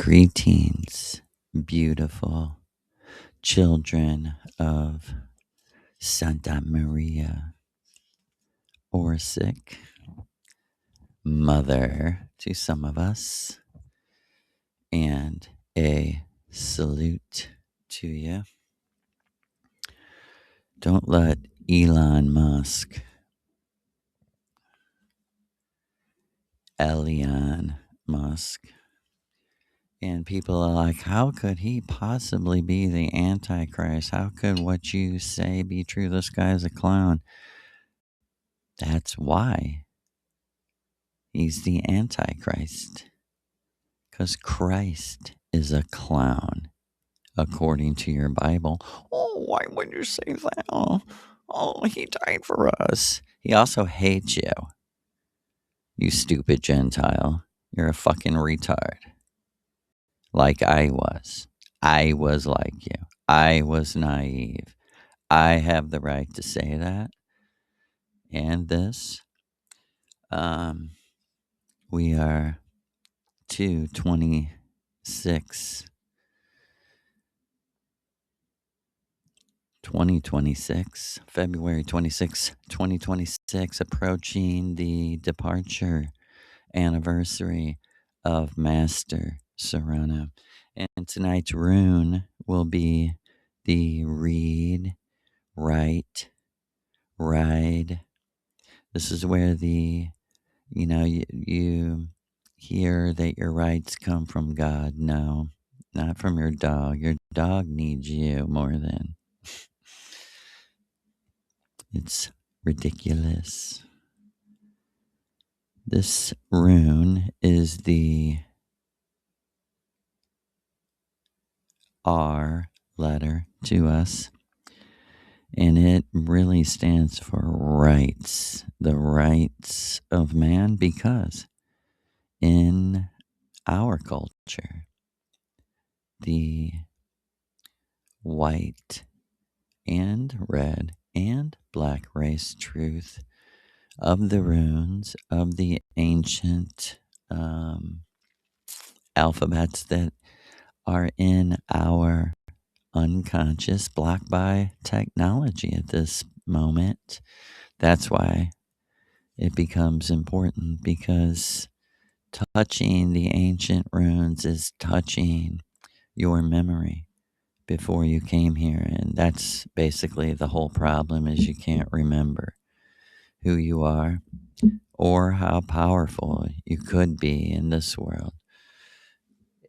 Greetings, beautiful children of Santa Maria Orsic, mother to some of us, and a salute to you. Don't let Elon Musk, and people are like, how could he possibly be the Antichrist? How could what you say be true? This guy's a clown. That's why he's the Antichrist. Because Christ is a clown, according to your Bible. Oh, why would you say that? Oh, he died for us. He also hates you, you stupid Gentile. You're a fucking retard. Like I was. I was like you. I was naive. I have the right to say that. And this. We are 2/26, 2026, February 26, 2026, approaching the departure anniversary of Master Serrano. And tonight's rune will be the Ried, Ried. This is where you hear that your rights come from God. No, not from your dog. Your dog needs you more than. It's ridiculous. This rune is the R letter to us, and it really stands for rights, the rights of man, because in our culture, the white and red and black race truth of the runes of the ancient alphabets that are in our unconscious, blocked by technology at this moment. That's why it becomes important, because touching the ancient runes is touching your memory before you came here. And that's basically the whole problem, is you can't remember who you are or how powerful you could be in this world.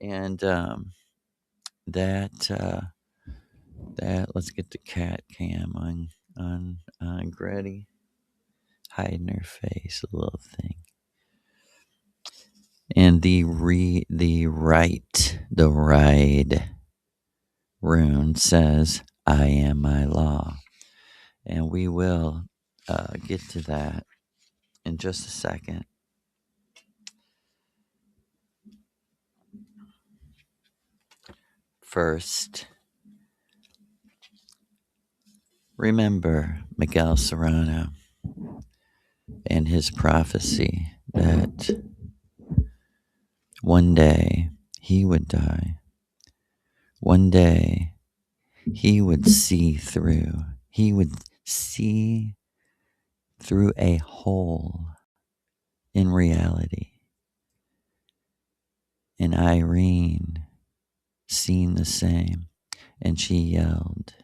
And that let's get the cat cam on Gretty hiding her face, a little thing. And the Ried rune says, I am my law. And we will get to that in just a second. First, remember Miguel Serrano and his prophecy that one day he would die. One day he would see through. He would see through a hole in reality. And Irene seen the same, and she yelled,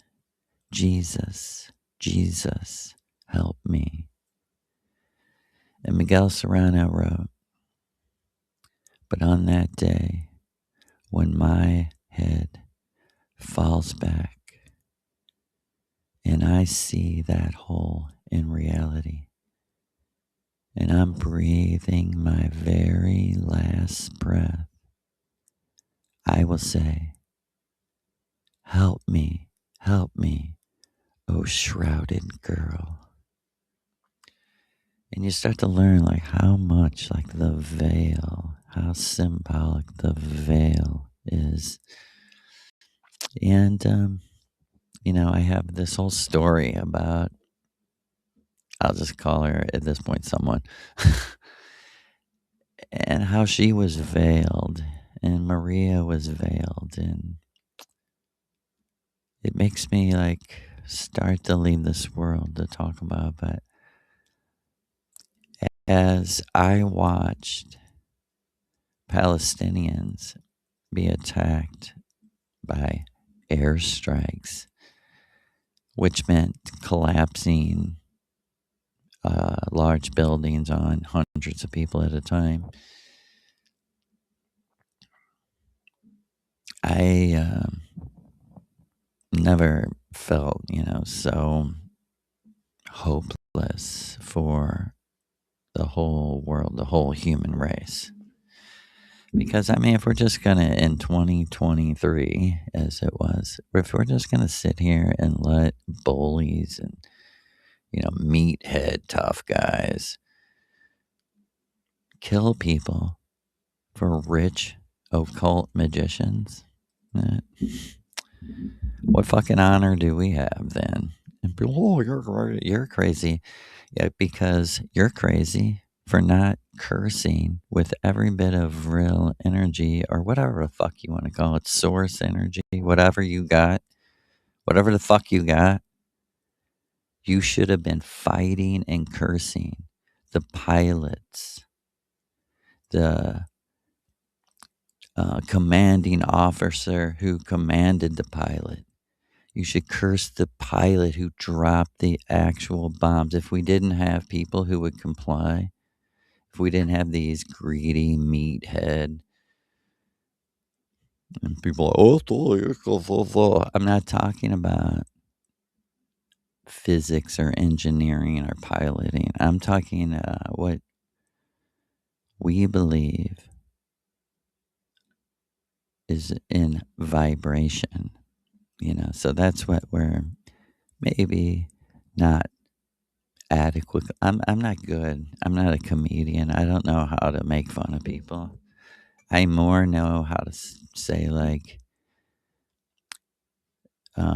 Jesus, Jesus, help me. And Miguel Serrano wrote, but on that day, when my head falls back and I see that hole in reality, and I'm breathing my very last breath, I will say, help me, oh shrouded girl. And you start to learn like how much like the veil, how symbolic the veil is. And, I have this whole story about, I'll just call her at this point someone, and how she was veiled and Maria was veiled, and it makes me like start to leave this world to talk about. But as I watched Palestinians be attacked by airstrikes, which meant collapsing large buildings on hundreds of people at a time, I never felt, so hopeless for the whole world, the whole human race. Because, I mean, if we're just going to, in 2023, as it was, if we're just going to sit here and let bullies and, meathead tough guys kill people for rich occult magicians, eh, what fucking honor do we have then? And be, oh, you're crazy. Yeah, because you're crazy for not cursing with every bit of real energy or whatever the fuck you want to call it, source energy, whatever you got, whatever the fuck you got. You should have been fighting and cursing the pilots, the commanding officer who commanded the pilot. You should curse the pilot who dropped the actual bombs. If we didn't have people who would comply, if we didn't have these greedy meathead and people, I'm not talking about physics or engineering or piloting. I'm talking what we believe is in vibration, So that's what we're maybe not adequate. I'm not good. I'm not a comedian. I don't know how to make fun of people. I more know how to say like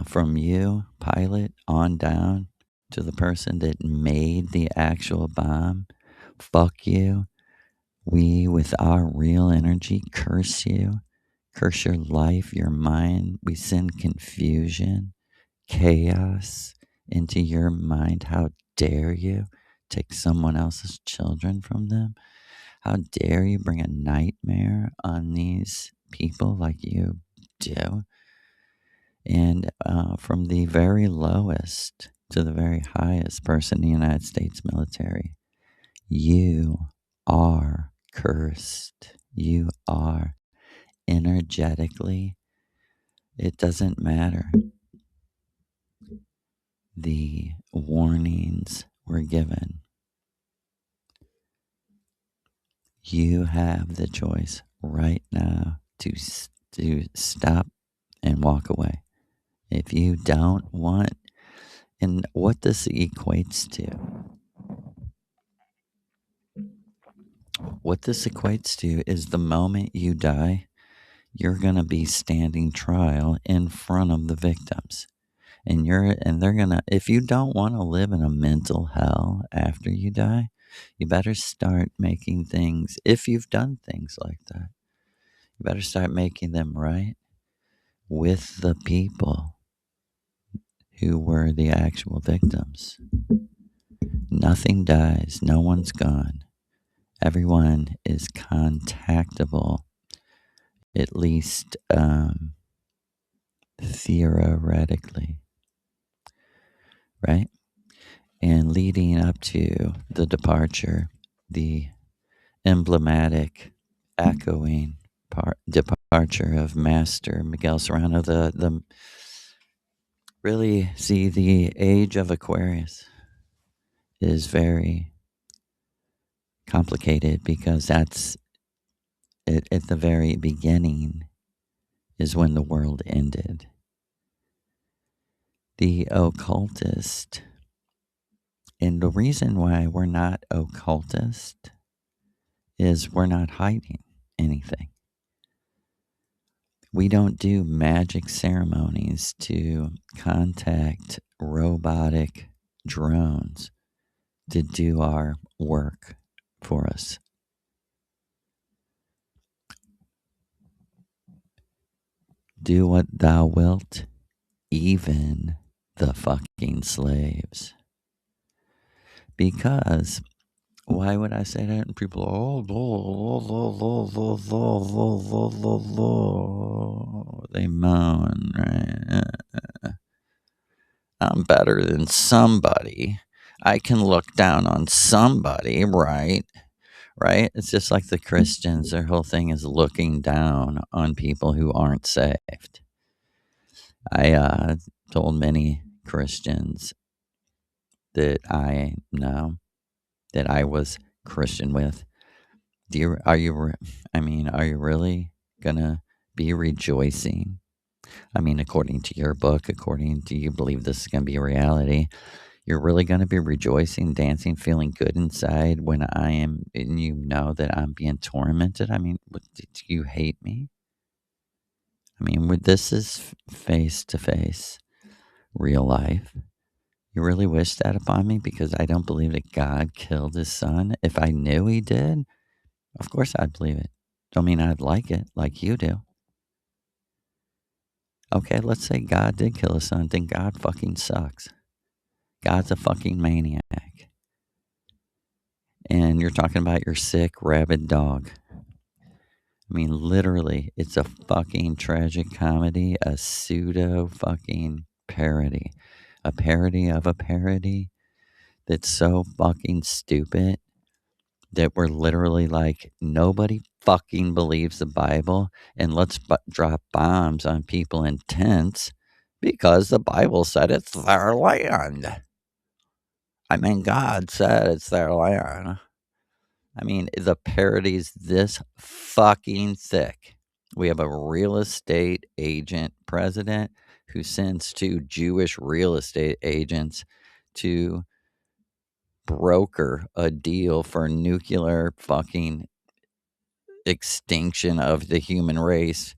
from you, pilot, on down to the person that made the actual bomb. Fuck you. We, with our real energy, curse you, curse your life, your mind. We send confusion, chaos into your mind. How dare you take someone else's children from them? How dare you bring a nightmare on these people like you do? And from the very lowest to the very highest person in the United States military, you are cursed. You are energetically, it doesn't matter. The warnings were given. You have the choice right now to stop and walk away. If you don't want, and what this equates to is the moment you die, you're going to be standing trial in front of the victims. And they're going to, if you don't want to live in a mental hell after you die, you better start making things, if you've done things like that, you better start making them right with the people who were the actual victims. Nothing dies, no one's gone. Everyone is contactable, at least theoretically, right? And leading up to the departure, the emblematic, echoing departure of Master Miguel Serrano, the really see the age of Aquarius is very complicated because that's at the very beginning is when the world ended. The occultist, and the reason why we're not occultist is we're not hiding anything. We don't do magic ceremonies to contact robotic drones to do our work for us. do what thou wilt, even the fucking slaves. Because why would I say that? And people are, they moan, right? I'm better than somebody. I can look down on somebody, right? Right? It's just like the Christians. Their whole thing is looking down on people who aren't saved. I told many Christians that I know that I was Christian with. Are you? Are you really gonna be rejoicing? I mean, according to your book, according to you believe this is gonna be a reality. You're really gonna be rejoicing, dancing, feeling good inside when I am, and you know that I'm being tormented. I mean, do you hate me? I mean, this is face to face, real life. You really wish that upon me because I don't believe that God killed his son. If I knew he did, of course I'd believe it. Don't mean I'd like it like you do. Okay, let's say God did kill his son, then God fucking sucks. God's a fucking maniac. And you're talking about your sick, rabid dog. I mean, literally, it's a fucking tragic comedy, a pseudo fucking parody. A parody of a parody that's so fucking stupid that we're literally like, nobody fucking believes the Bible, and let's drop bombs on people in tents because the Bible said it's their land. I mean, God said it's their land. I mean, the parody's this fucking thick. We have a real estate agent president who sends two Jewish real estate agents to broker a deal for nuclear fucking extinction of the human race.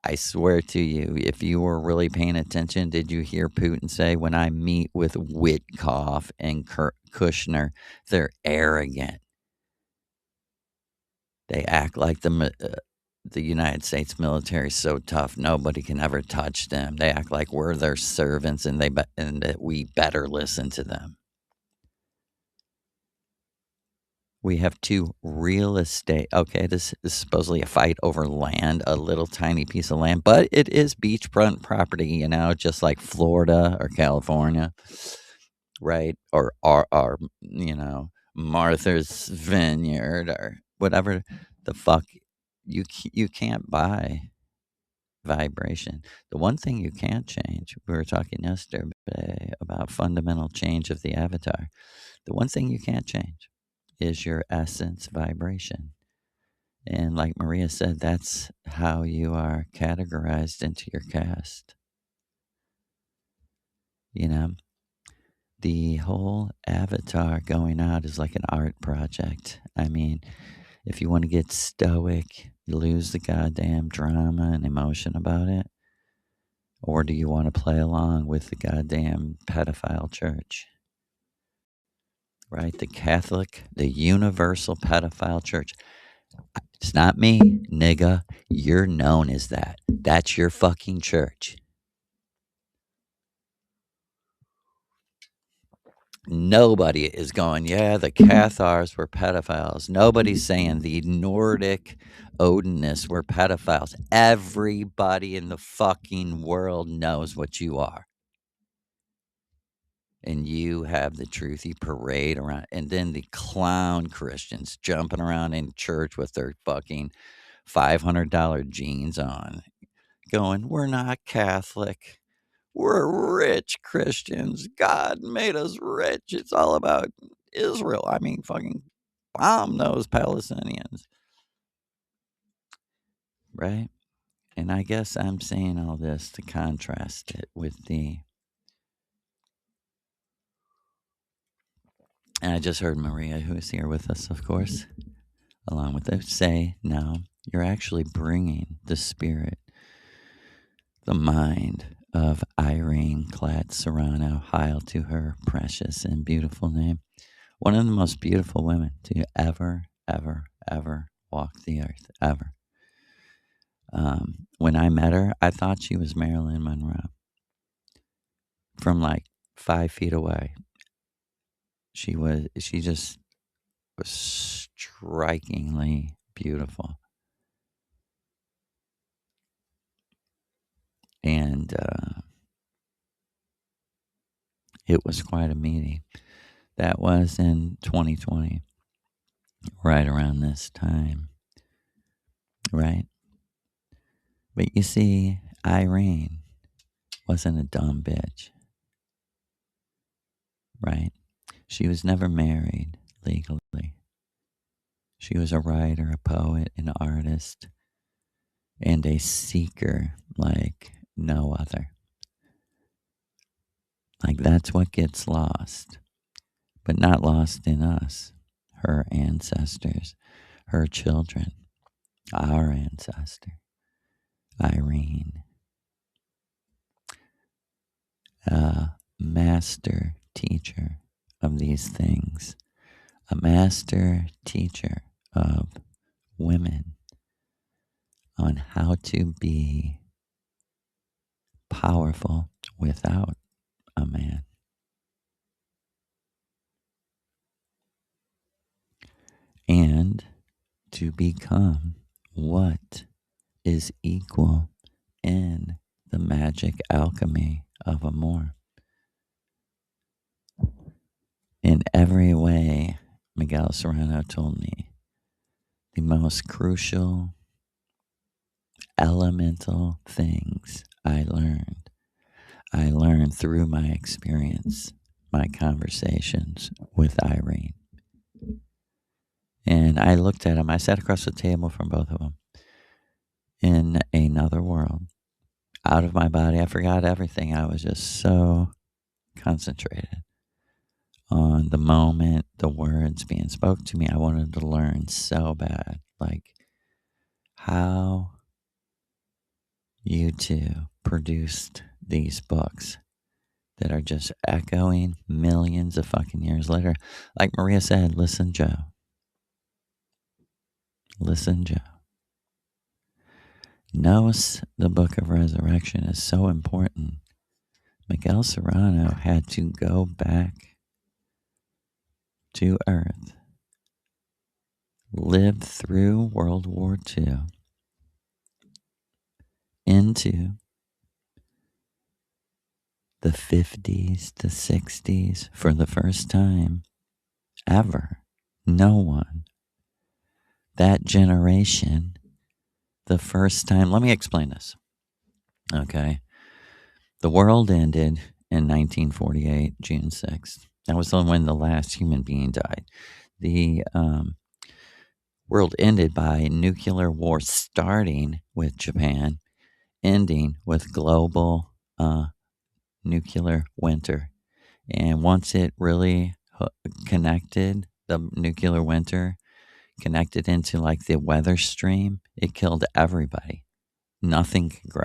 I swear to you, if you were really paying attention, did you hear Putin say, when I meet with Witkoff and Kushner, they're arrogant. They act like the United States military is so tough, nobody can ever touch them. They act like we're their servants and and that we better listen to them. We have two real estate. Okay, this is supposedly a fight over land, a little tiny piece of land, but it is beachfront property, just like Florida or California, right? Or Martha's Vineyard or whatever the fuck. You can't buy vibration. The one thing you can't change, we were talking yesterday about fundamental change of the avatar. The one thing you can't change is your essence vibration. And like Maria said, that's how you are categorized into your caste. You know, the whole avatar going out is like an art project. I mean, if you want to get stoic, you lose the goddamn drama and emotion about it. Or do you want to play along with the goddamn pedophile church? Right? The Catholic, the universal pedophile church. It's not me, nigga. You're known as that. That's your fucking church. Nobody is going, yeah, the Cathars were pedophiles. Nobody's saying the Nordic Odinists were pedophiles. Everybody in the fucking world knows what you are. And you have the truth. You parade around. And then the clown Christians jumping around in church with their fucking $500 jeans on, going, we're not Catholic. We're rich Christians. God made us rich. It's all about Israel. I mean, fucking bomb those Palestinians. Right? And I guess I'm saying all this to contrast it with and I just heard Maria, who is here with us, of course, along with it, say, no, you're actually bringing the spirit, the mind of Irene Klatt Serrano, hail to her precious and beautiful name. One of the most beautiful women to ever, ever, ever walk the earth, ever. When I met her, I thought she was Marilyn Monroe from like 5 feet away. She just was strikingly beautiful. And it was quite a meeting. That was in 2020, right around this time, right? But you see, Irene wasn't a dumb bitch, right? She was never married legally. She was a writer, a poet, an artist, and a seeker like no other. Like that's what gets lost, but not lost in us, her ancestors, her children, our ancestor, Irene, a master teacher of these things, a master teacher of women on how to be powerful without a man. And to become what is equal in the magic alchemy of amor. In every way, Miguel Serrano told me the most crucial, elemental things I learned through my experience, my conversations with Irene. And I looked at him, I sat across the table from both of them in another world, out of my body. I forgot everything. I was just so concentrated on the moment, the words being spoke to me. I wanted to learn so bad, like how you two produced these books that are just echoing millions of fucking years later. Like Maria said, listen, Joe. Listen, Joe. Knows the book of resurrection is so important. Miguel Serrano had to go back to Earth, live through World War II, into the 50s, the 60s, for the first time ever. No one. That generation, the first time. Let me explain this. Okay. The world ended in 1948, June 6th. That was when the last human being died. The world ended by nuclear war starting with Japan, ending with global nuclear winter. And once it really connected, the nuclear winter connected into like the weather stream, it killed everybody. Nothing could grow.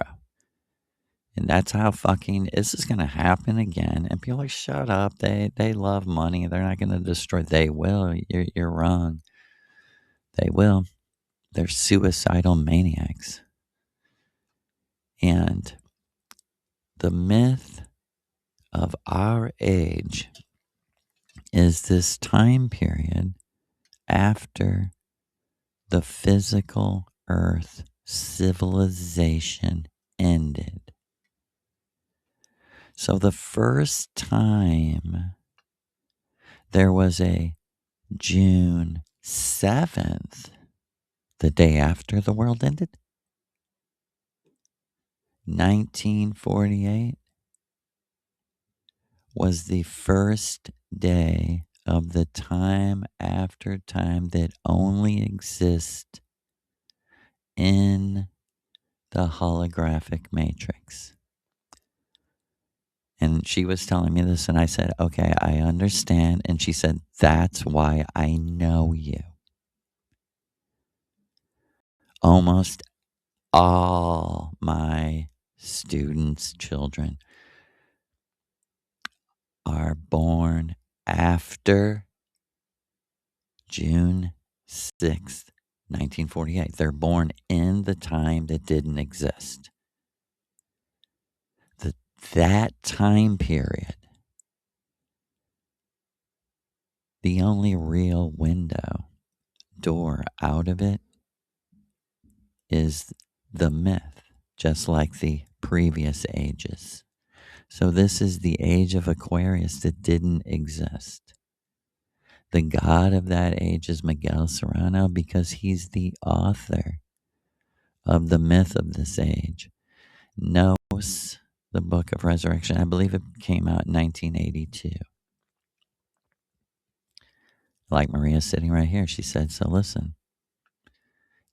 And that's how fucking this is gonna happen again. And people are like, shut up. They love money. They're not gonna destroy. They will. You're wrong. They will. They're suicidal maniacs. And the myth of our age is this time period after the physical earth civilization ended. So the first time there was a June 7th, the day after the world ended, 1948, was the first day of the time after time that only exists in the holographic matrix. And she was telling me this, and I said, okay, I understand. And she said, that's why I know you. Almost all my students' children are born after June 6th, 1948. They're born in the time that didn't exist. That time period, the only real door out of it is the myth, just like the previous ages. So this is the age of Aquarius that didn't exist. The god of that age is Miguel Serrano because he's the author of the myth of this age. Knows the Book of Resurrection. I believe it came out in 1982. Like Maria's sitting right here, she said, so listen,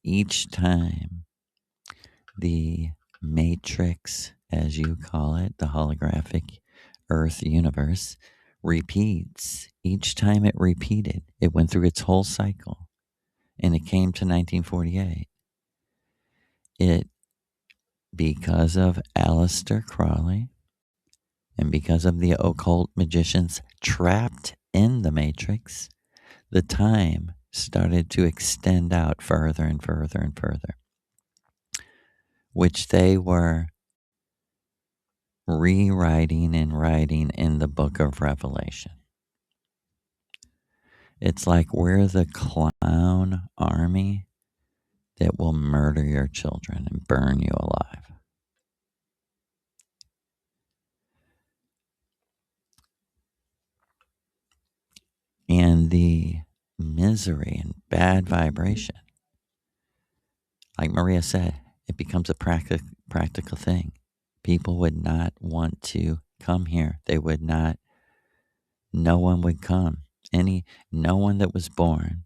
each time the matrix, as you call it, the holographic Earth universe, repeats, each time it repeated, it went through its whole cycle and it came to 1948. It, because of Aleister Crowley and because of the occult magicians trapped in the matrix, the time started to extend out further and further and further, which they were rewriting and writing in the book of Revelation. It's like we're the clown army that will murder your children and burn you alive. And the misery and bad vibration, like Maria said, it becomes a practical thing. People would not want to come here. They would not, no one would come. No one that was born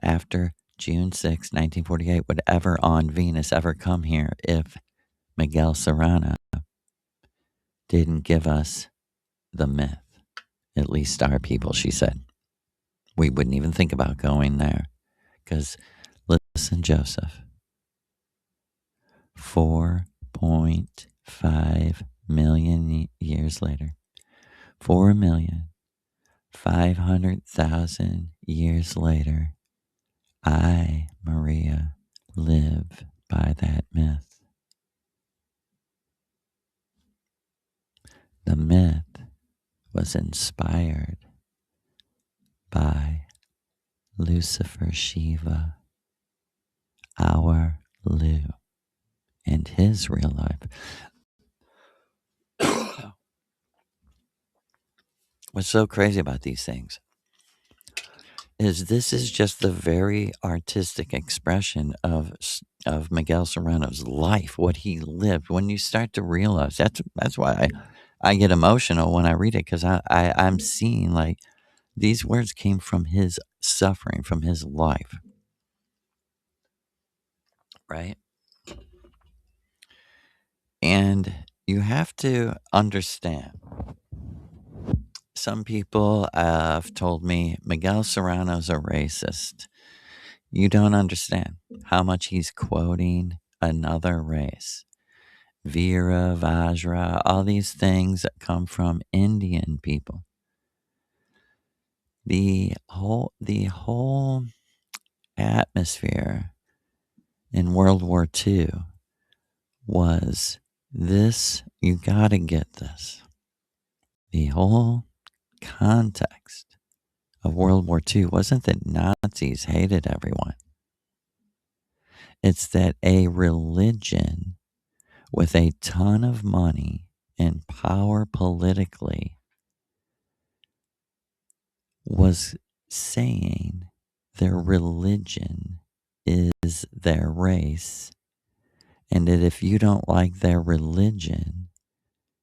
after June 6, 1948 would ever on Venus ever come here if Miguel Serrano didn't give us the myth. At least our people, she said. We wouldn't even think about going there. Because, listen, Joseph, 4.5 million years later, 4,500,000 years later, I, Maria, live by that myth. The myth was inspired by Lucifer Shiva, our Lu, and his real life. What's so crazy about these things is this is just the very artistic expression of Miguel Serrano's life, what he lived. When you start to realize that's why I get emotional when I read it, because I'm seeing like these words came from his suffering, from his life, right? And you have to understand. Some people have told me Miguel Serrano's a racist. You don't understand how much he's quoting another race. Veera, Vajra, all these things that come from Indian people. The whole atmosphere in World War II was this, you gotta get this. The whole context of World War II wasn't that Nazis hated everyone. It's that a religion with a ton of money and power politically was saying their religion is their race, and that if you don't like their religion,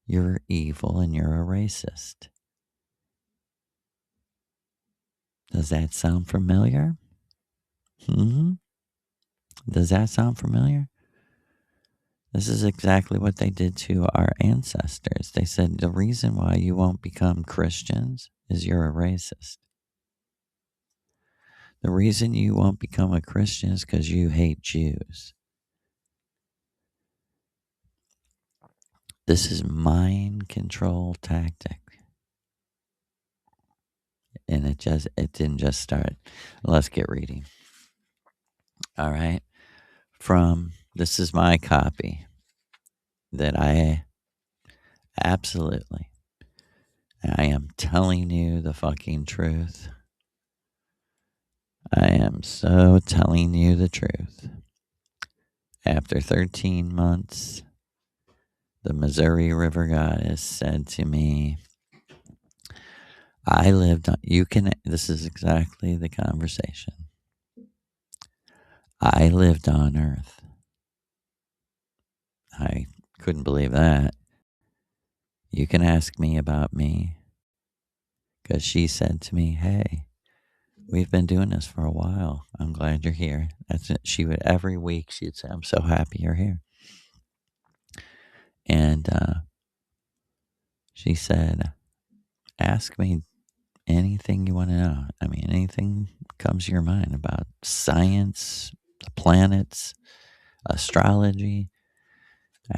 you're evil and you're a racist. Does that sound familiar? Does that sound familiar? This is exactly what they did to our ancestors. They said the reason why you won't become Christians is you're a racist. The reason you won't become a Christian is because you hate Jews. This is mind control tactic. And it didn't just start. Let's get reading. All right. This is my copy that absolutely, I am telling you the fucking truth. I am so telling you the truth. After 13 months, the Missouri River Goddess said to me, this is exactly the conversation. I lived on Earth. I couldn't believe that. You can ask me about me. Because she said to me, hey, we've been doing this for a while. I'm glad you're here. That's it. Every week she'd say, I'm so happy you're here. And she said, ask me anything you want to know. I mean, anything comes to your mind about science, the planets, astrology.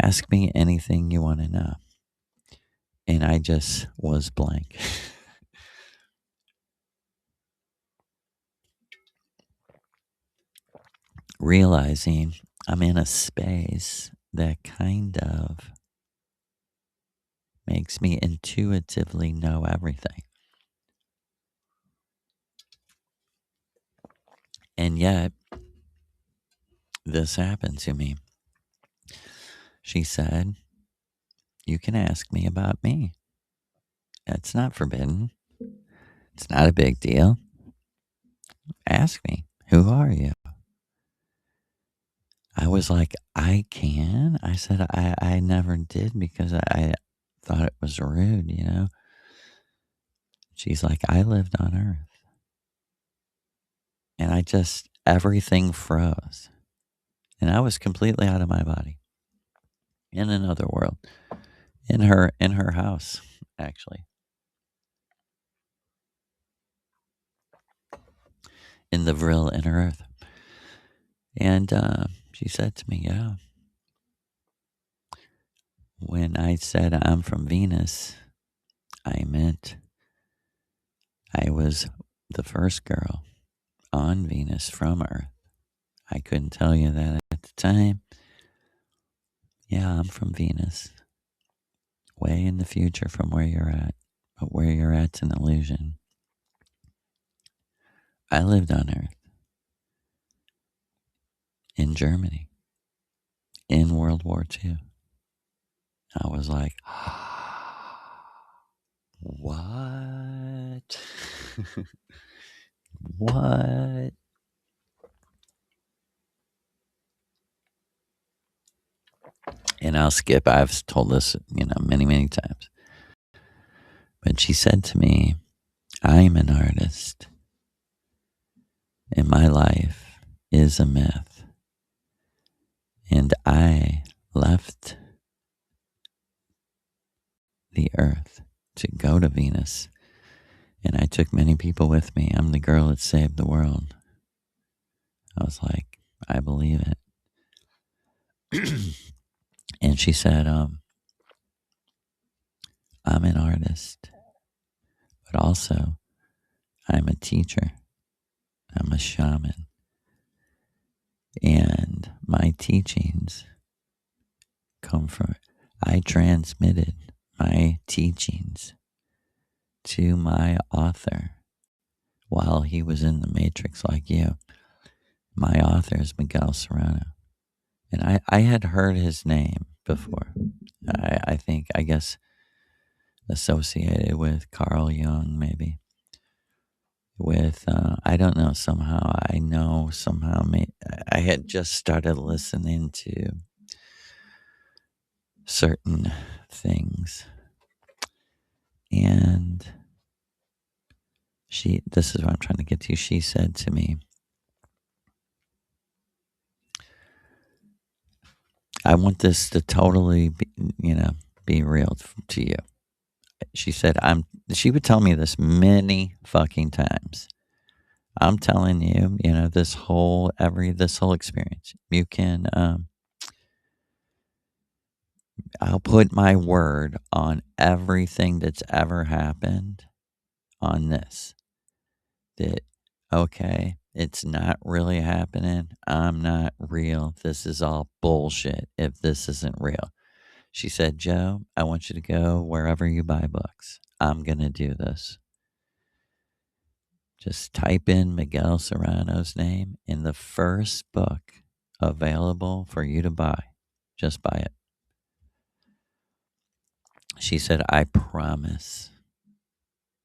Ask me anything you want to know. And I just was blank. Realizing I'm in a space that kind of makes me intuitively know everything. And yet, this happened to me. She said, you can ask me about me. That's not forbidden. It's not a big deal. Ask me, who are you? I was like, I can? I said, I never did because I thought it was rude, you know? She's like, I lived on Earth. And everything froze. And I was completely out of my body in another world, in her house, actually, in the Vril inner Earth. And she said to me, yeah, when I said I'm from Venus, I meant I was the first girl on Venus from Earth. I couldn't tell you that at the time. Yeah, I'm from Venus, way in the future from where you're at, but where you're at's an illusion. I lived on Earth in Germany in World War II. I was like, what? What? And I've told this, many, many times. But she said to me, I'm an artist, and my life is a myth. And I left the Earth to go to Venus, and I took many people with me. I'm the girl that saved the world. I was like, I believe it. And she said, I'm an artist, but also I'm a teacher. I'm a shaman. And my teachings I transmitted my teachings to my author while he was in the Matrix like you. My author is Miguel Serrano. And I had heard his name before. I guess, associated with Carl Jung, maybe. With, I don't know, I had just started listening to certain things. And this is what I'm trying to get to. She said to me, I want this to totally be real to you. She said, she would tell me this many fucking times. I'm telling you, this whole experience, you can, I'll put my word on everything that's ever happened on this. That, okay, It's not really happening. I'm not real. This is all bullshit if this isn't real. She said, Joe, I want you to go wherever you buy books. I'm going to do this. Just type in Miguel Serrano's name in the first book available for you to buy. Just buy it. She said, I promise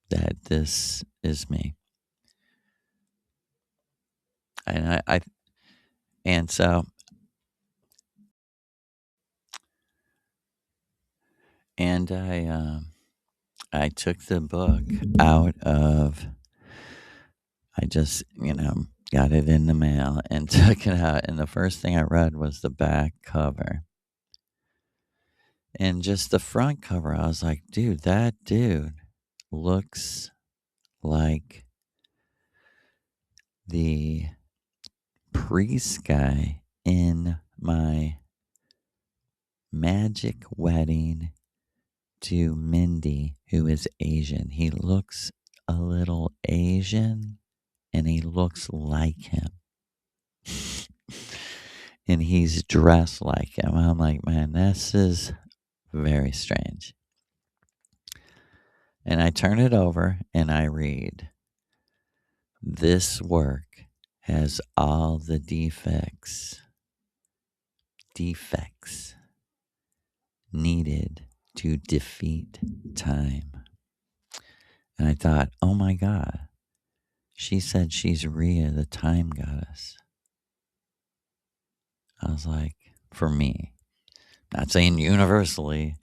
that this is me. And and so, and I took the book out of, I just, got it in the mail and took it out. And the first thing I read was the back cover. And just the front cover, I was like, dude, that dude looks like the priest guy in my magic wedding to Mindy, who is Asian. He looks a little Asian and he looks like him. And he's dressed like him. I'm like, man, this is very strange. And I turn it over and I read, this work has all the defects needed to defeat time. And I thought, oh my God, she said she's Ried, the time goddess. I was like, for me, not saying universally,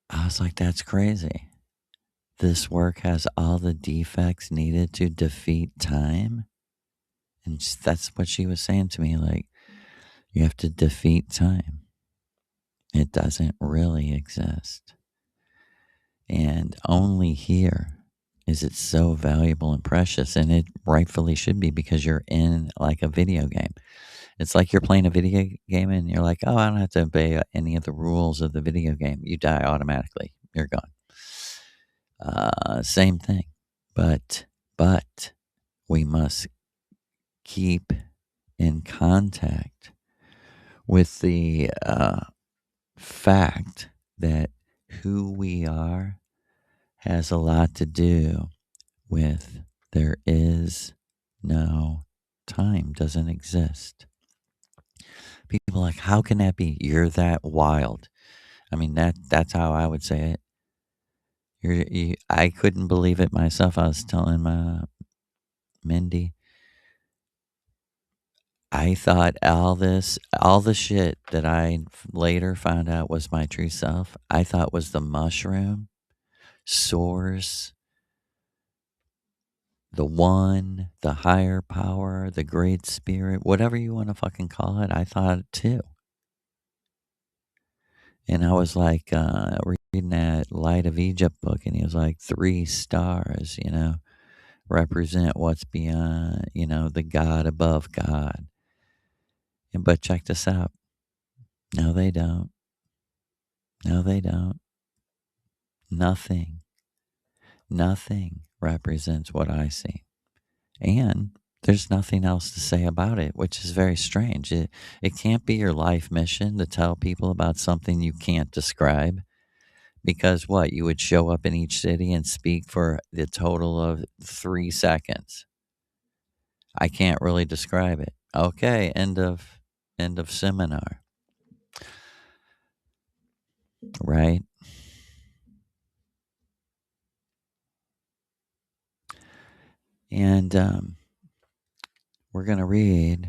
I was like, that's crazy. This work has all the defects needed to defeat time. And that's what she was saying to me. Like, you have to defeat time. It doesn't really exist. And only here is it so valuable and precious. And it rightfully should be, because you're in like a video game. It's like you're playing a video game and you're like, oh, I don't have to obey any of the rules of the video game. You die automatically. You're gone. Same thing. But we must keep in contact with the fact that who we are has a lot to do with there is no time, doesn't exist. People are like, how can that be? You're that wild. I mean, that's how I would say it. I couldn't believe it myself. I was telling my Mindy, I thought all the shit that I later found out was my true self, I thought was the mushroom, source, the one, the higher power, the great spirit, whatever you want to fucking call it. I thought it too. And I was like reading that Light of Egypt book, and he was like, 3 stars, represent what's beyond, the God above God. But check this out. No, they don't. No, they don't. Nothing represents what I see. And there's nothing else to say about it, which is very strange. It can't be your life mission to tell people about something you can't describe. Because what? You would show up in each city and speak for the total of 3 seconds. I can't really describe it. Okay, end of seminar. Right? And we're going to read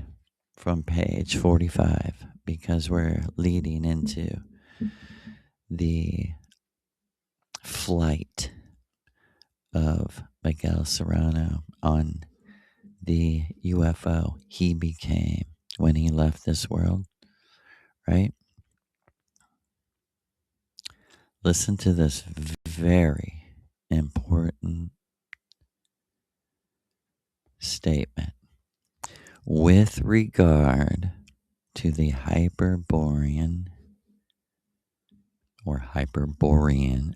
from page 45 because we're leading into the flight of Miguel Serrano on the UFO he became when he left this world, right? Listen to this very important statement. With regard to the Hyperborean or Hyperborean,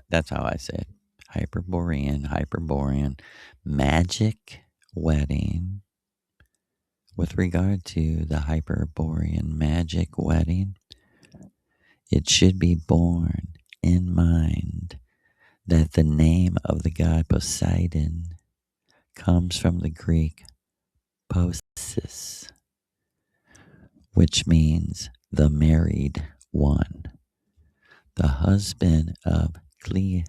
that's how I say it, Hyperborean magic wedding. With regard to the Hyperborean magic wedding, it should be borne in mind that the name of the god Poseidon comes from the Greek posis, which means the married one, the husband of Cleito,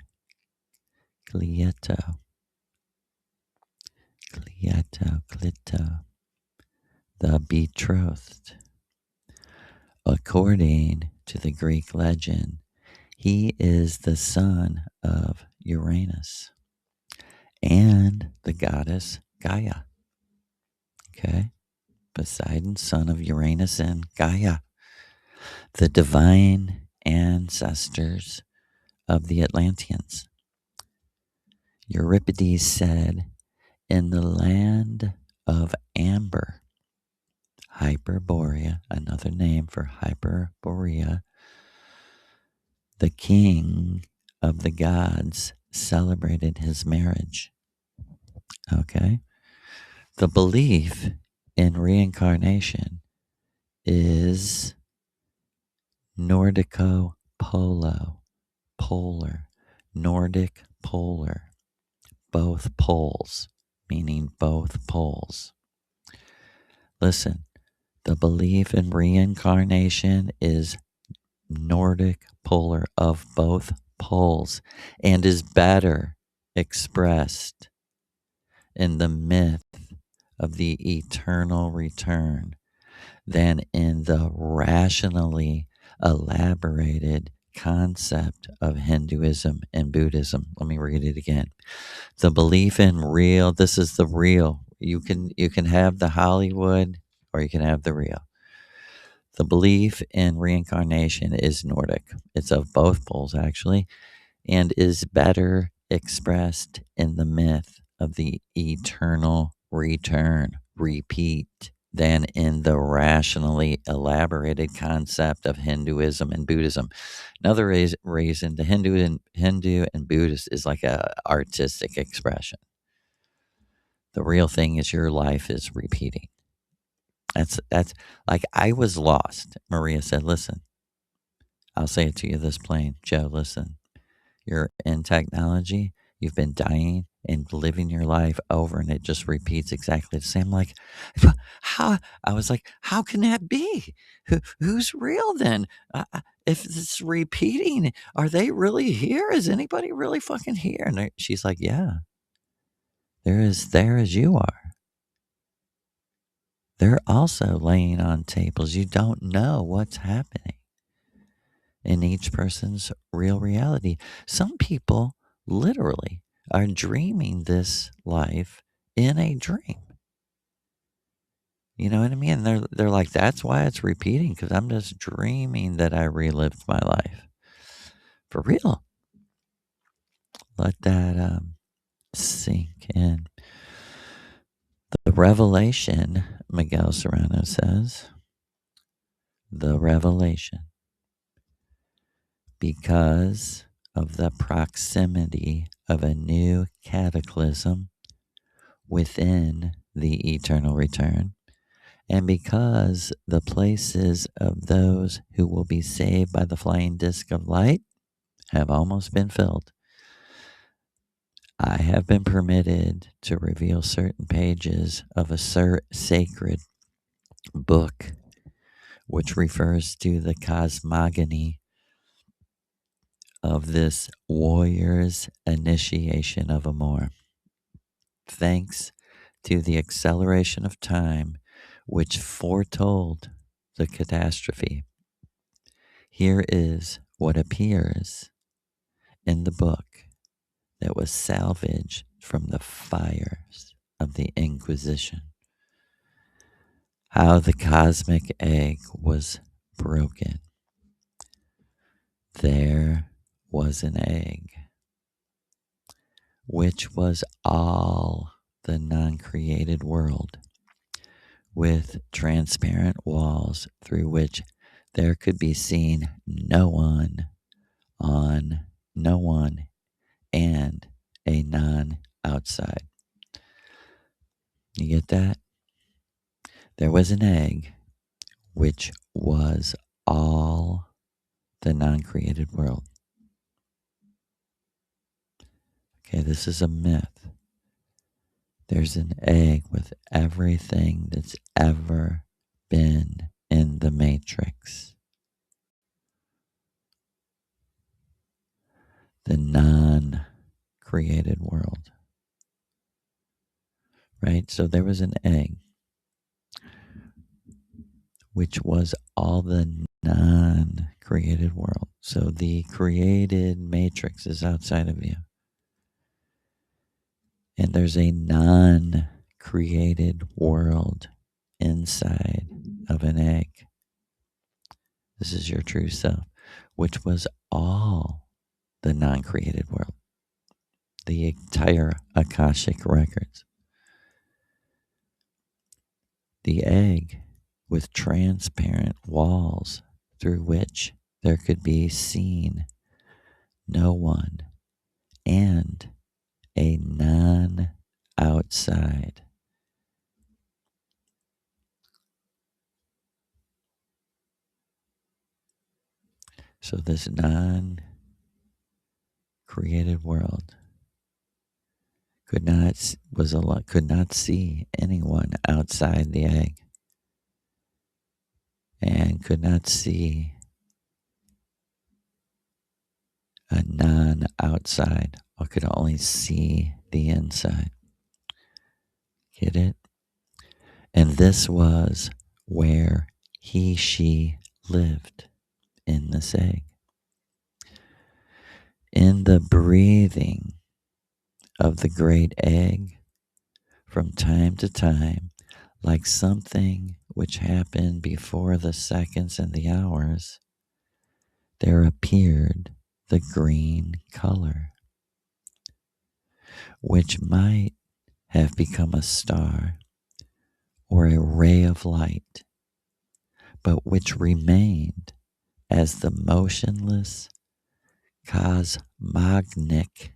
the betrothed. According to the Greek legend, he is the son of Uranus and the goddess Gaia. Okay? Poseidon, son of Uranus and Gaia, the divine ancestors of the Atlanteans. Euripides said, in the land of Amber, Hyperborea, another name for Hyperborea, the king of the gods celebrated his marriage. Okay? The belief in reincarnation is polar, Nordic polar, both poles, meaning both poles. Listen, the belief in reincarnation is Nordic polar of both poles and is better expressed in the myth of the eternal return than in the rationally elaborated concept of Hinduism and Buddhism. Let me read it again. The belief in real, this is the real. You can have the Hollywood or you can have the real. The belief in reincarnation is Nordic. It's of both poles actually, and is better expressed in the myth of the eternal return, repeat, than in the rationally elaborated concept of Hinduism and Buddhism. Another reason the Hindu and Buddhist is like a artistic expression. The real thing is your life is repeating. That's like I was lost. Maria said, listen, I'll say it to you this plain. Joe, listen, you're in technology. You've been dying and living your life over, and it just repeats exactly the same. Like, how? I was like, how can that be? Who's real then? If it's repeating, are they really here? Is anybody really fucking here? And she's like, yeah, there as you are. They're also laying on tables. You don't know what's happening in each person's real reality. Some people literally are dreaming this life in a dream. You know what I mean? They're like, that's why it's repeating, because I'm just dreaming that I relived my life. For real. Let that sink in. The revelation, Miguel Serrano says, the revelation, because of the proximity of a new cataclysm within the eternal return, and because the places of those who will be saved by the flying disk of light have almost been filled, I have been permitted to reveal certain pages of a sacred book which refers to the cosmogony of this warrior's initiation of Amor. Thanks to the acceleration of time which foretold the catastrophe, here is what appears in the book that was salvaged from the fires of the Inquisition. How the cosmic egg was broken. There was an egg, which was all the non-created world, with transparent walls through which there could be seen no one and a non outside. You get that? There was an egg which was all the non created world. Okay, this is a myth. There's an egg with everything that's ever been in the Matrix. The non created world. Right? So there was an egg which was all the non created world. So the created matrix is outside of you. And there's a non created world inside of an egg. This is your true self, which was all the non created world, the entire Akashic records. The egg with transparent walls through which there could be seen no one and a non outside. So this non created world could not see anyone outside the egg and could not see a non outside or could only see the inside. Get it? And this was where she lived in this egg. In the breathing of the great egg, from time to time, like something which happened before the seconds and the hours, there appeared the green color, which might have become a star or a ray of light, but which remained as the motionless cosmogonic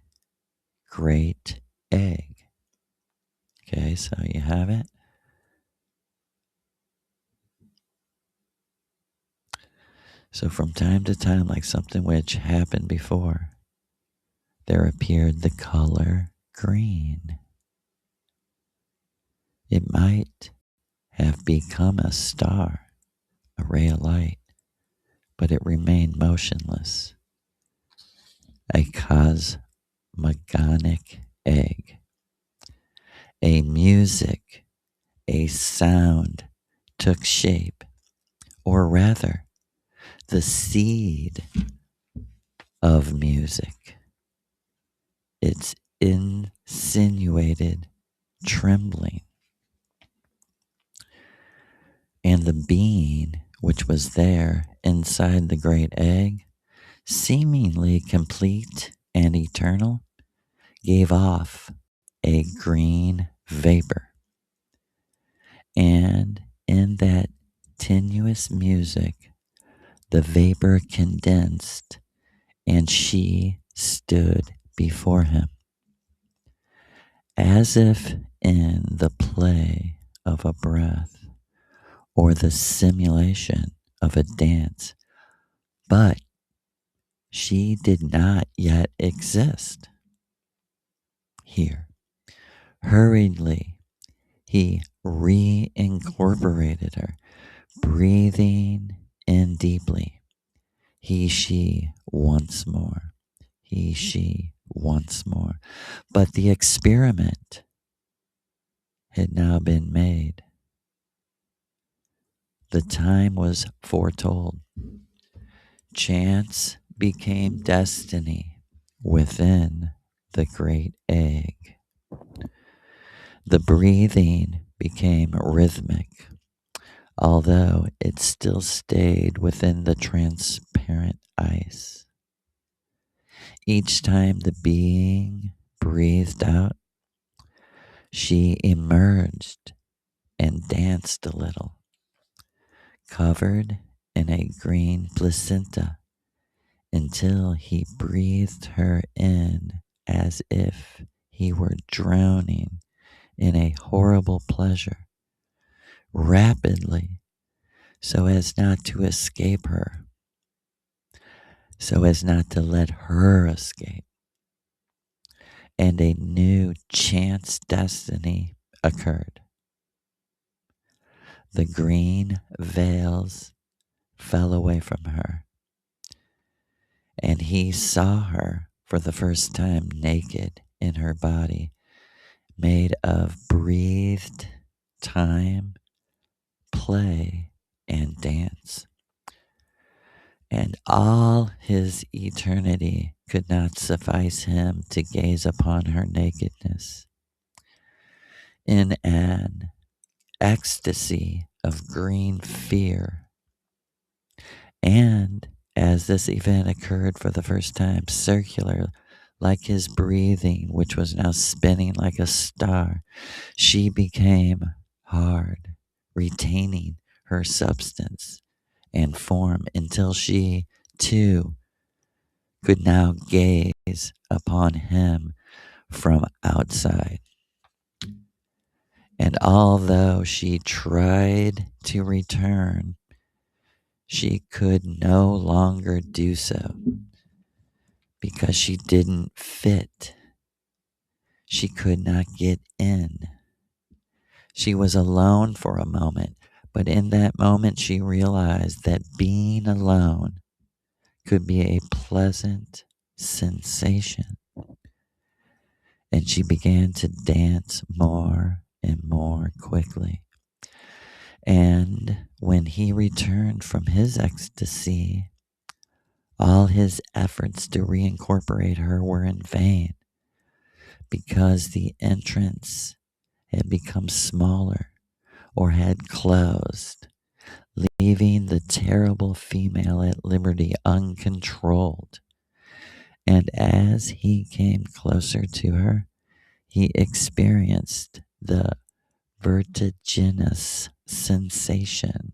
great egg. Okay, so you have it. So from time to time, like something which happened before, there appeared the color green. It might have become a star, a ray of light, but it remained motionless, a cosmogonic egg. A music, a sound took shape, or rather, the seed of music. Its insinuated trembling. And the being which was there inside the great egg, seemingly complete and eternal, gave off a green vapor. And in that tenuous music, the vapor condensed, and she stood before him, as if in the play of a breath or the simulation of a dance, but she did not yet exist. Here, hurriedly, he reincorporated her, breathing in deeply. She once more. She once more. But the experiment had now been made. The time was foretold. Chance became destiny within the great egg. The breathing became rhythmic, although it still stayed within the transparent ice. Each time the being breathed out, she emerged and danced a little, covered in a green placenta, until he breathed her in as if he were drowning in a horrible pleasure, rapidly, so as not to escape her, so as not to let her escape. And a new chance destiny occurred. The green veils fell away from her, and he saw her for the first time naked in her body, made of breathed time, play, and dance. And all his eternity could not suffice him to gaze upon her nakedness. In an ecstasy of green fear, and as this event occurred for the first time, circular, like his breathing, which was now spinning like a star, she became hard, retaining her substance and form until she, too, could now gaze upon him from outside. And although she tried to return, she could no longer do so because she didn't fit. She could not get in. She was alone for a moment, but in that moment she realized that being alone could be a pleasant sensation. And she began to dance more and more quickly. And when he returned from his ecstasy, all his efforts to reincorporate her were in vain because the entrance had become smaller or had closed, leaving the terrible female at liberty uncontrolled. And as he came closer to her, he experienced the vertiginous sensation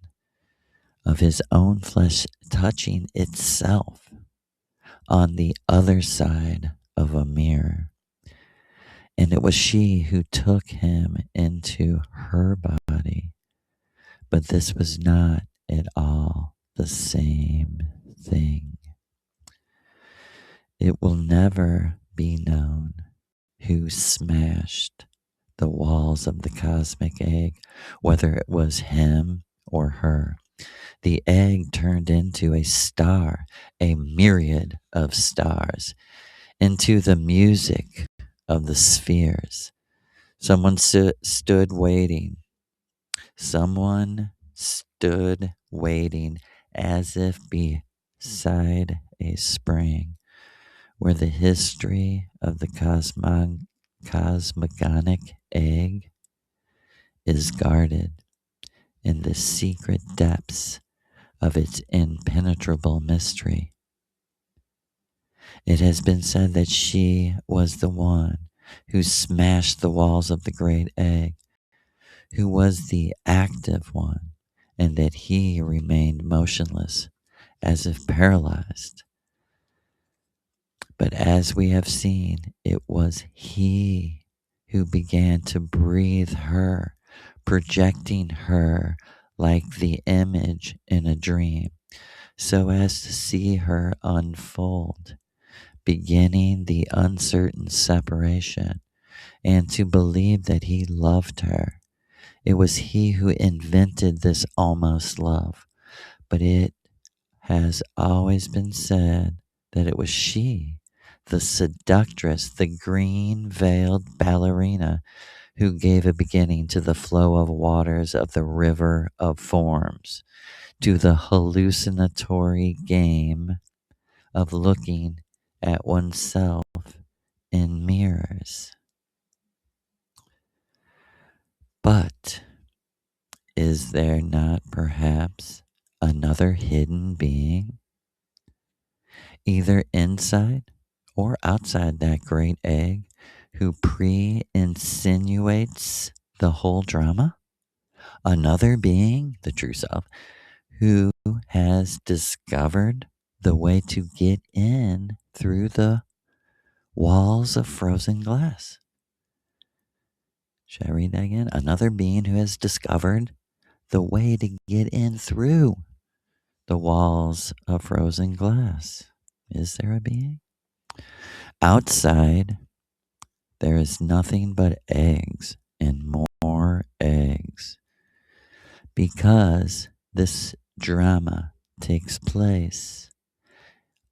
of his own flesh touching itself on the other side of a mirror. And it was she who took him into her body. But this was not at all the same thing. It will never be known who smashed the walls of the cosmic egg, whether it was him or her. The egg turned into a star, a myriad of stars, into the music of the spheres. Someone stood waiting. Someone stood waiting as if beside a spring where the history of the cosmogonic egg is guarded in the secret depths of its impenetrable mystery. It has been said that she was the one who smashed the walls of the great egg, who was the active one, and that he remained motionless, as if paralyzed. But as we have seen, it was he who began to breathe her, projecting her like the image in a dream, so as to see her unfold, beginning the uncertain separation, and to believe that he loved her. It was he who invented this almost love, but it has always been said that it was she, the seductress, the green veiled ballerina, who gave a beginning to the flow of waters of the river of forms, to the hallucinatory game of looking at oneself in mirrors. But is there not perhaps another hidden being, either inside or outside that great egg, who insinuates the whole drama? Another being, the true self, who has discovered the way to get in through the walls of frozen glass. Should I read that again? Another being who has discovered the way to get in through the walls of frozen glass. Is there a being? Outside, there is nothing but eggs and more eggs. Because this drama takes place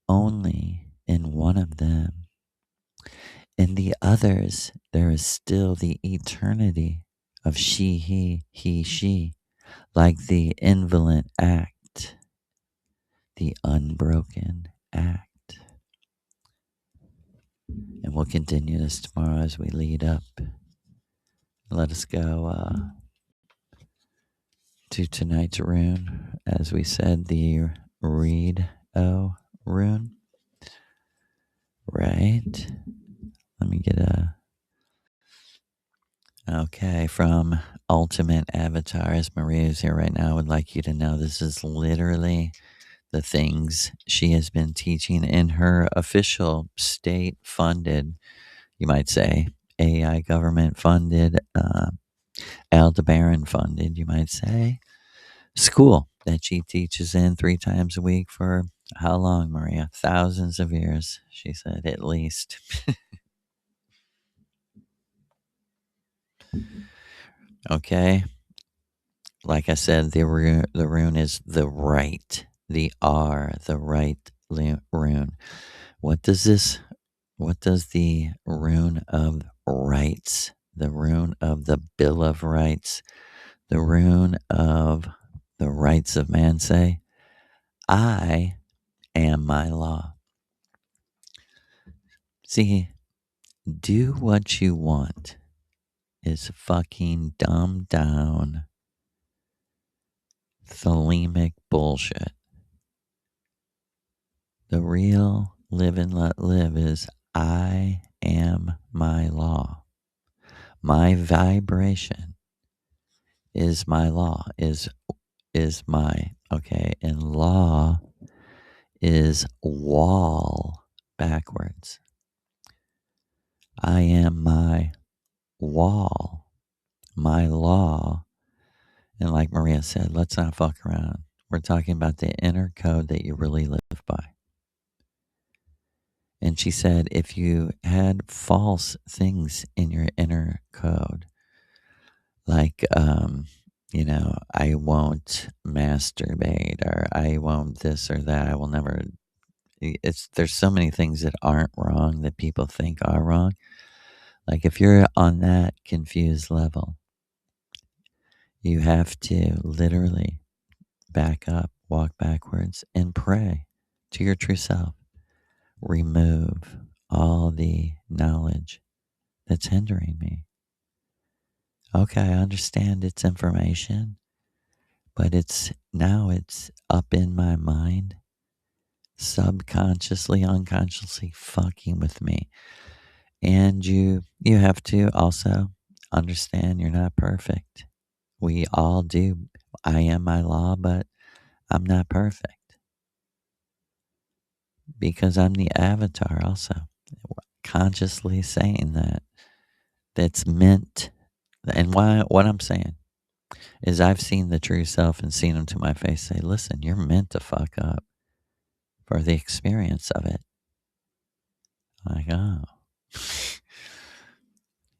only in one of them. In the others, there is still the eternity of she, he, she, like the invalid act, the unbroken act. And we'll continue this tomorrow as we lead up. Let us go to tonight's rune. As we said, the Ried rune. Right? Let me get a. Okay, from Ultimate Avatars, Maria is here right now. I would like you to know this is literally the things she has been teaching in her official state funded, you might say, AI government funded, Aldebaran funded, you might say, school that she teaches in 3 times a week for how long, Maria? Thousands of years, she said, at least. Okay. Like I said, the rune is the right, the R, the right rune. What does the rune of rights, the rune of the Bill of Rights, the rune of the rights of man say? I am my law. See, do what you want is fucking dumbed down, thelemic bullshit. The real live and let live is I am my law. My vibration is my law, is my, okay, and law is wall backwards. I am my wall, my law. And like Maria said, let's not fuck around. We're talking about the inner code that you really live by. And she said, if you had false things in your inner code, like, I won't masturbate, or I won't this or that, I will never. There's so many things that aren't wrong that people think are wrong. Like if you're on that confused level, you have to literally back up, walk backwards, and pray to your true self. Remove all the knowledge that's hindering me. Okay, I understand it's information, but it's up in my mind, subconsciously, unconsciously fucking with me. And you have to also understand you're not perfect. We all do. I am my law, but I'm not perfect because I'm the avatar also. Consciously saying that. That's meant. And what I'm saying is I've seen the true self and seen him to my face say, listen, you're meant to fuck up for the experience of it. I'm like, oh.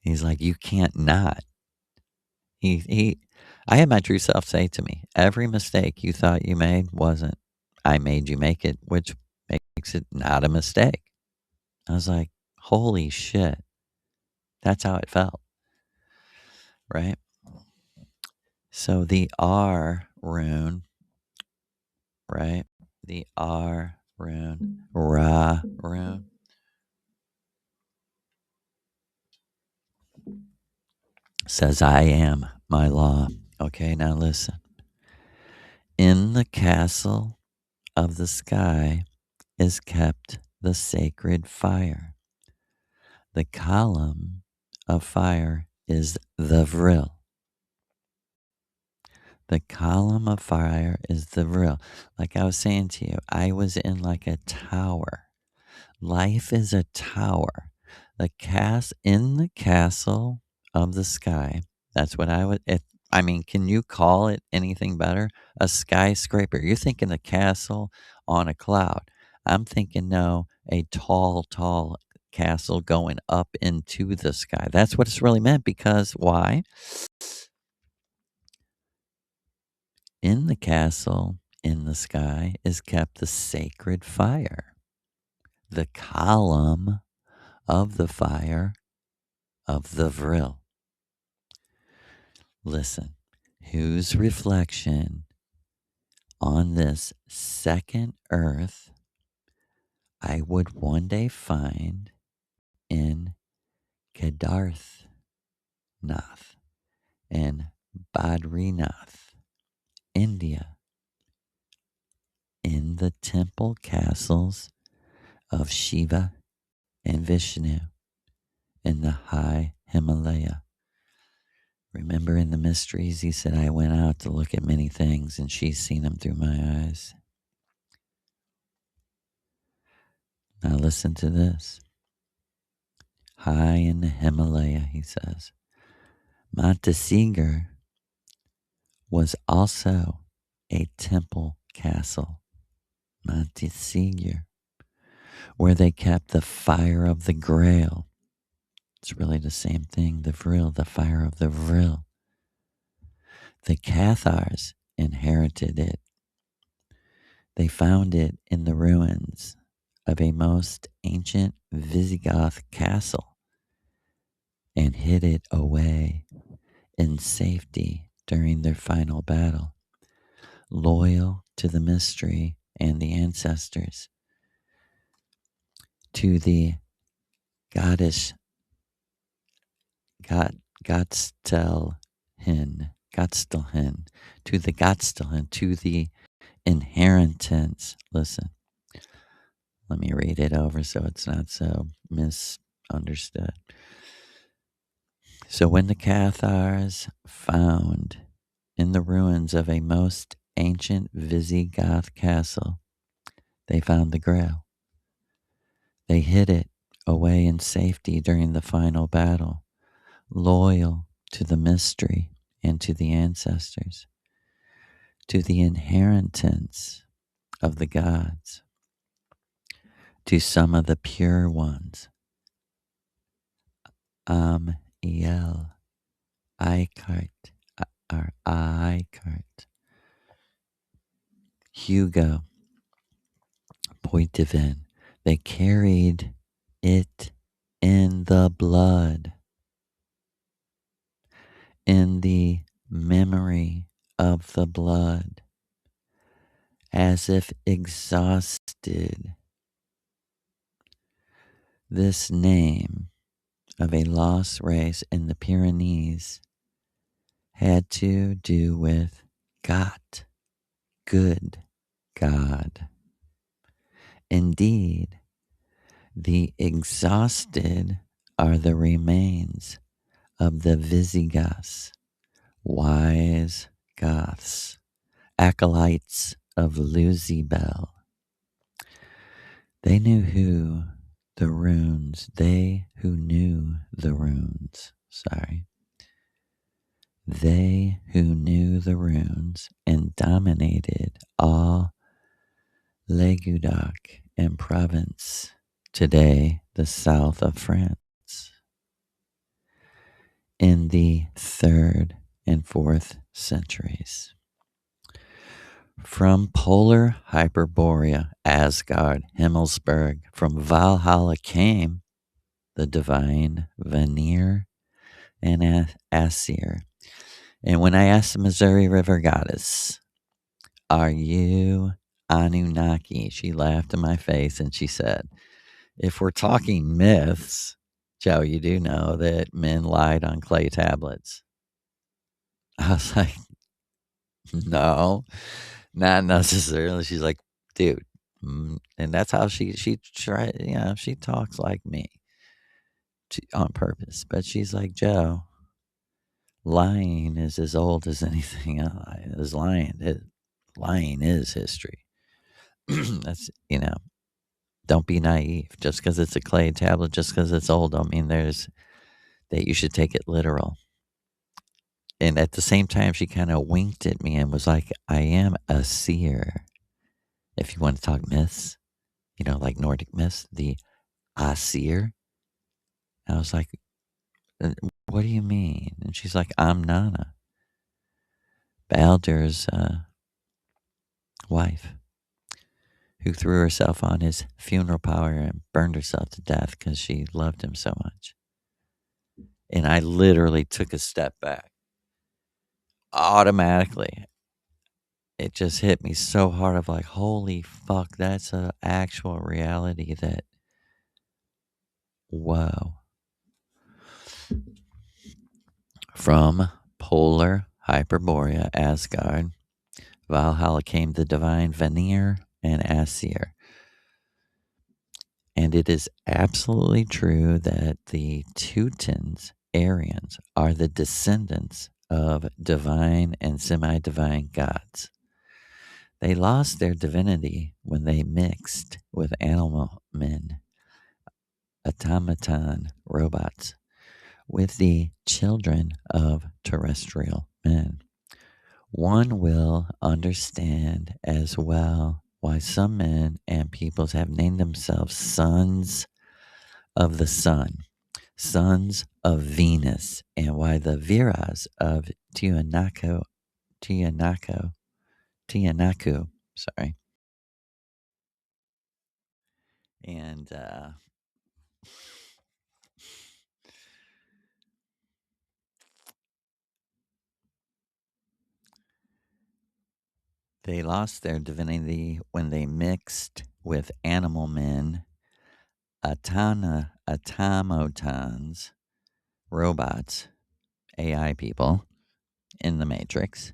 He's like, you can't not. I had my true self say to me, every mistake you thought you made wasn't. I made you make it, which makes it not a mistake. I was like, holy shit. That's how it felt. Right? So the R rune, right? The R rune, Ra rune, says, I am my law. Okay, now listen. In the castle of the sky is kept the sacred fire. The column of fire is the vril. The column of fire is the vril. Like I was saying to you, I was in like a tower. Life is a tower. In the castle of the sky. That's what I would. I mean, can you call it anything better? A skyscraper. You're thinking a castle on a cloud. I'm thinking no, a tall, tall castle going up into the sky. That's what it's really meant. Because why? In the castle in the sky is kept the sacred fire, the column of the fire of the vril. Listen, whose reflection on this second earth I would one day find in Kedarth Nath in Badrinath, India, in the temple castles of Shiva and Vishnu in the high Himalaya. Remember in the mysteries, he said, I went out to look at many things and she's seen them through my eyes. Now listen to this. High in the Himalaya, he says, Montesigur was also a temple castle. Montesigur, where they kept the fire of the Grail. It's really the same thing, the Vril, the fire of the Vril. The Cathars inherited it. They found it in the ruins of a most ancient Visigoth castle and hid it away in safety during their final battle, loyal to the mystery and the ancestors, to the goddess Godstelhin, to the Godstelhin, to the inheritance. Listen, let me read it over so it's not so misunderstood. So when the Cathars found in the ruins of a most ancient Visigoth castle, they found the Grail. They hid it away in safety during the final battle, loyal to the mystery and to the ancestors, to the inheritance of the gods, to some of the pure ones. Amiel, Eichart, or Eichart, Hugo, Poitevin. They carried it in the blood, in the memory of the blood, as if exhausted. This name of a lost race in the Pyrenees had to do with God, good God. Indeed, the exhausted are the remains of the Visigoths, wise Goths, acolytes of Luzibel. They knew who knew the runes, They who knew the runes and dominated all Languedoc and Provence, today the south of France, in the 3rd and 4th centuries. From polar Hyperborea, Asgard, Himmelsberg, from Valhalla came the divine Vanir and Asir. And when I asked the Missouri River goddess, are you Anunnaki? She laughed in my face and she said, if we're talking myths, Joe, you do know that men lied on clay tablets. I was like, no, not necessarily. She's like, dude. And that's how she tried, she talks like me on purpose. But she's like, Joe, lying is as old as anything else. Lying is history. That's, Don't be naive. Just because it's a clay tablet, just because it's old, don't mean that you should take it literal. And at the same time, she kind of winked at me and was like, I am a seer. If you want to talk myths, like Nordic myths, the Asir. I was like, what do you mean? And she's like, I'm Nana, Baldur's wife, who threw herself on his funeral pyre and burned herself to death because she loved him so much. And I literally took a step back. Automatically, it just hit me so hard of like, holy fuck, that's a actual reality that, whoa. From polar Hyperborea, Asgard, Valhalla came the divine Vanir and Asir. And it is absolutely true that the Teutons, Aryans, are the descendants of divine and semi divine gods. They lost their divinity when they mixed with animal men, automaton robots, with the children of terrestrial men. One will understand as well why some men and peoples have named themselves sons of the sun, sons of Venus, and why the Viras of Tianaku, sorry, and they lost their divinity when they mixed with animal men, automotons, robots, AI people in the Matrix.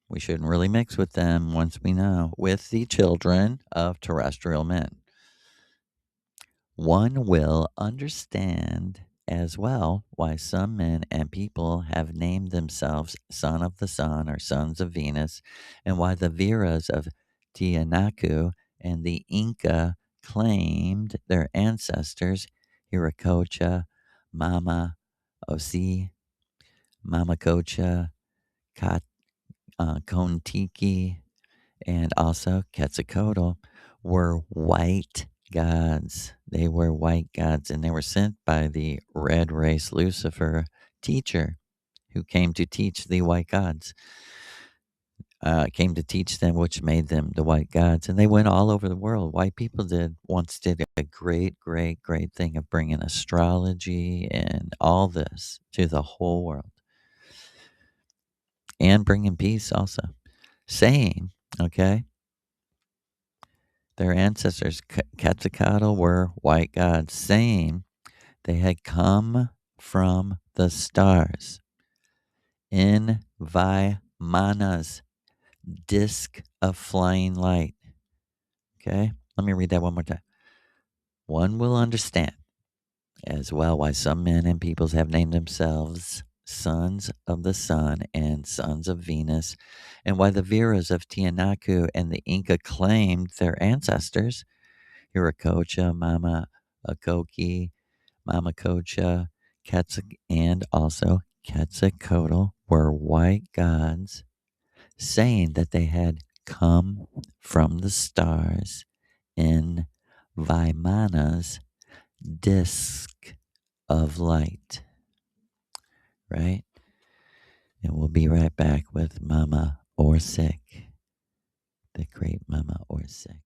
We shouldn't really mix with them once we know, with the children of terrestrial men. One will understand as well why some men and people have named themselves Son of the Sun or Sons of Venus, and why the Viras of Tianaku and the Inca claimed their ancestors Hiracocha, Mama Osi, Mama Cocha, Kontiki, and also Quetzalcoatl were white gods. They were white gods, and they were sent by the red race Lucifer teacher who came to teach the white gods, came to teach them, which made them the white gods. And they went all over the world. White people once did a great, great, great thing of bringing astrology and all this to the whole world and bringing peace also, saying, okay, their ancestors, Quetzalcoatl, were white gods, saying they had come from the stars in Vaimana's disk of flying light. Okay, let me read that one more time. One will understand as well why some men and peoples have named themselves sons of the sun and sons of Venus, and why the Viras of Tianaku and the Inca claimed their ancestors Hiracocha, Mama Akoki, Mama Kocha, and also Quetzalcoatl were white gods, saying that they had come from the stars in Vaimana's disk of light. Right? And we'll be right back with Mama Orsic, the great Mama Orsic.